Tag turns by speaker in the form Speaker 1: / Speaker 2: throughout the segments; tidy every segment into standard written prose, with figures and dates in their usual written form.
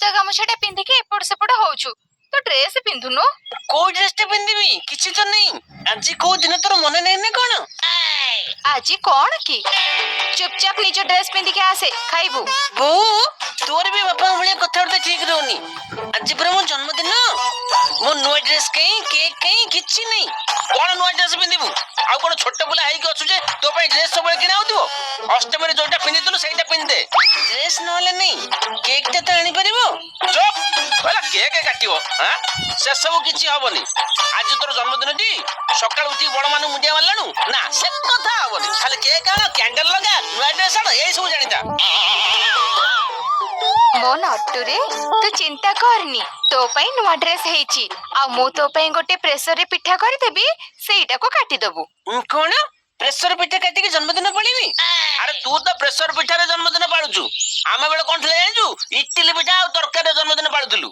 Speaker 1: ଓଦା ଗାମୁଛାଟା ପିନ୍ଧିକି ଏପଟ ସେପଟ ହଉଛୁ। ତୁ ଡ୍ରେସ ପିନ୍ଧୁନୁ।
Speaker 2: କୋଉ ଡ୍ରେସ ଟେ ପିନ୍ଧିବି? କିଛି ତ ନାହିଁ। ଆଜି କୋଉ ଦିନ ତୋର ମନେ ନାହିଁ ନା କଣ?
Speaker 1: ଆଜି କଣ କି? ଚୁପଚାପ ନିଜ ଡ୍ରେସ ପିନ୍ଧିକି ଆସେ, ଖାଇବୁ।
Speaker 2: ବୋଉ, ତୋର ବି ବାପାଙ୍କ ଭଳିଆ କଥାବାର୍ତ୍ତା ଠିକ ରହୁନି। ଆଜି ପୁରା ମୋ ଜନ୍ମଦିନ। ମୋ ନୂଆ ଡ୍ରେସ କାଇଁ, କେକ୍ କାଇଁ, କିଛି ନାହିଁ। କଣ ନୂଆ ଡ୍ରେସ ପିନ୍ଧିବୁ? ଆଉ କଣ ଛୋଟ ପିଲା ହେଇକି ଅଛୁ ଯେ ତୋ ପାଇଁ ଡ୍ରେସ ସବୁବେଳେ କିଣା ହଉଥିବ? ଅଷ୍ଟମୀରେ ଯୋଉଟା ପିନ୍ଧିଥିଲୁ ସେଇଟା ପିନ୍ଧେ। ଡ୍ରେସ ନହେଲେ ନାହିଁ, କେକ୍ ଟା ତ ଆଣିପାରିବ। ଚୁପ୍, କହିଲା କେକ୍ କାଟିବ। ସେସବୁ କିଛି ହବନି। ଆଜି ତୋର ଜନ୍ମଦିନଟି, ସକାଳୁ ଉଠି ବଡ ମାନଙ୍କୁ ମୁଣ୍ଡିଆ ମାରିଲାଣୁ ନା, ସେ କଥା ହବନି। ଖାଲି କେକ୍ ଆଣ, କ୍ୟାଣ୍ଡେଲ ଲଗା, ନୂଆ ଡ୍ରେସ ଆଣ, ଏଇ ସବୁ ଜାଣିଥା।
Speaker 1: ମୋ ନଟୁରେ, ତୁ ଚିନ୍ତା କରନି। ତୋ ପାଇଁ ନୂଆ ଡ୍ରେସ ହେଇଛି। ଆଉ ମୁଁ ତୋ ପାଇଁ ଗୋଟେ ପ୍ରେସରରେ ପିଠା କରିଦେବି, ସେଇଟାକୁ କାଟିଦବୁ।
Speaker 2: କଣ? ପ୍ରେସର ପିଠା କାଟିକି ଜନ୍ମଦିନ ପାଳିବି? ଆରେ ତୁ ତ ପ୍ରେସର ପିଠାରେ ଜନ୍ମଦିନ ପାଳୁଛୁ। ଆମ ବେଳେ କଣ ଥିଲା ଜାଣିଛୁ? ଇଟିଲି ପିଠା ଆଉ ତରକାରୀରେ ଜନ୍ମଦିନ ପାଳୁଥିଲୁ।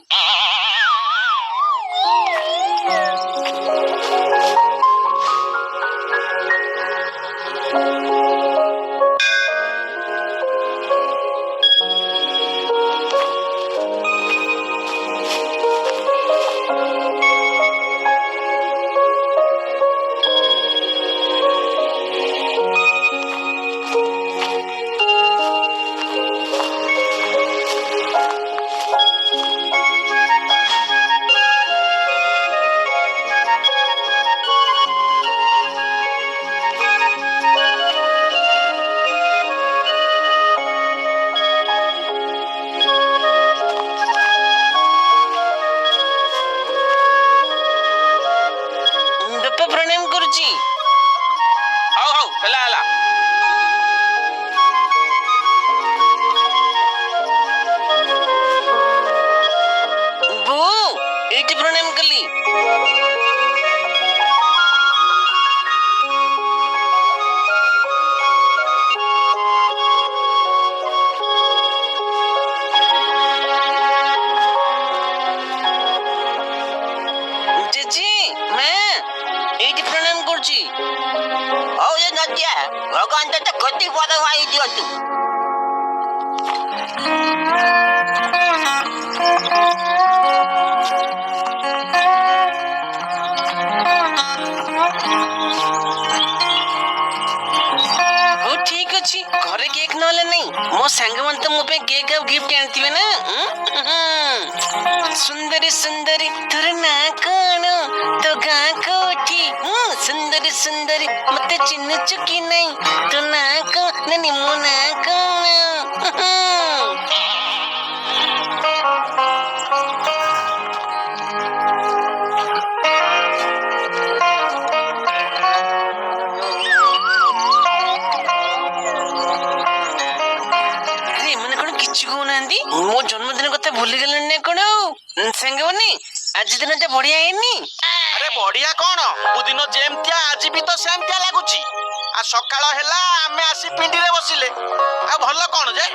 Speaker 2: ବାପା ପ୍ରଣାମ କରୁଛି। ହଉ ହଉ, ହେଲା ହେଲା। ବୋଉ, ଏଇଠି ପ୍ରଣାମ କଲି। ଜେଜେ, ମା, ଏଇଠି ପ୍ରଣାମ କରୁଛି। ହଉ ଏ ନଦିଆ, ଭଗବାନ ତତେ କୋଟି ପଦ ଭାଇ ଦିଅନ୍ତୁ। ହଉ ଠିକ ଅଛି, ଘରେ କେକ୍ ନହେଲେ ନାହିଁ, ମୋ ସାଙ୍ଗମାନେ ତ ମୋ ପାଇଁ କେକ୍ ଆଉ ଗିଫ୍ଟ ଆଣିଥିବେ ନା। ସୁନ୍ଦରୀ ସୁନ୍ଦରୀ, ତୋର ନାଁ କଣ? ତୋ ଗାଁ କୋଉଠି? ସୁନ୍ଦରୀ ସୁନ୍ଦରୀ, ମତେ ଚିହ୍ନୁଛୁ କି ନାହିଁ? ତୋ ନାଁ କଣ? ମୋ ନାଁ କଣ? ଏମାନେ କଣ କିଛି କହୁନାହାନ୍ତି? ମୋ ଜନ୍ମଦିନ କଥା ଭୁଲିଗଲେଣି ନା କଣ? ସାଙ୍ଗମାନେ, ଆଜି ଦିନଟା ବଢିଆ ହେଇନି?
Speaker 3: ଆରେ ବଢିଆ କଣ? ସବୁଦିନ ଯେମିତିଆ ଆଜି ବି ତ ସେମିତିଆ ଲାଗୁଛି। ଆଉ ସକାଳ ହେଲା, ଆମେ ଆସି ପିଣ୍ଡିରେ ବସିଲେ, ଆଉ ଭଲ କଣ ଯେ?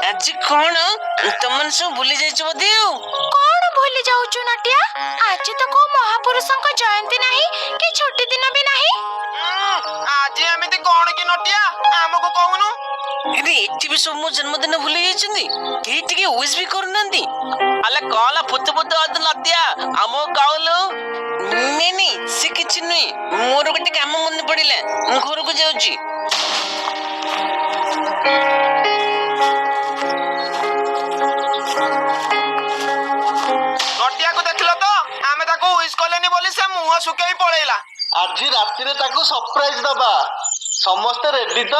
Speaker 2: ଆଜି କଣ ତମମାନେ ସବୁ ଭୁଲି ଯାଇଛ ବୋଧେ? ଆଉ
Speaker 1: କଣ ଭୁଲି ଯାଉଛୁ ନଟିଆ? ଆଜି ତ କୋଉ ମହାପୁରୁଷଙ୍କ ଜୟନ୍ତୀ ନାହିଁ, କି ଛୁଟି ଦିନ ବି ନାହିଁ।
Speaker 3: ଆଜି ଏମିତି କଣ କି ନଟିଆ, ଆମକୁ କହୁନୁ?
Speaker 2: ଆରେ ଏଠି ବି ସବୁ ମୋ ଜନ୍ମଦିନ ଭୁଲି ଯାଇଛନ୍ତି। କେହି ଟିକେ ୱିଶ ବି କରୁନାହାନ୍ତି। ଆଲେ କଣ ଫୁତୁ ଫୁତୁ ଅଦ ନଦିଆ, ଆମକୁ କହୁଲୁ? ନେନି, ସେ କିଛି ନୁହେଁ। ମୋର ଗୋଟେ କାମ ମନେ ପଡିଲା, ମୁଁ ଘରକୁ ଯାଉଛି।
Speaker 3: ନଟିଆକୁ ଦେଖିଲ ତ? ଆମେ ତାକୁ ୱିଶ କଲେନି ବୋଲି ସେ ମୁହଁ ଶୁଖେଇ ପଳେଇଲା।
Speaker 4: ଆଜି ରାତିରେ ତାକୁ ସରପ୍ରାଇଜ ଦବା। ସମସ୍ତେ ରେଡି ତ?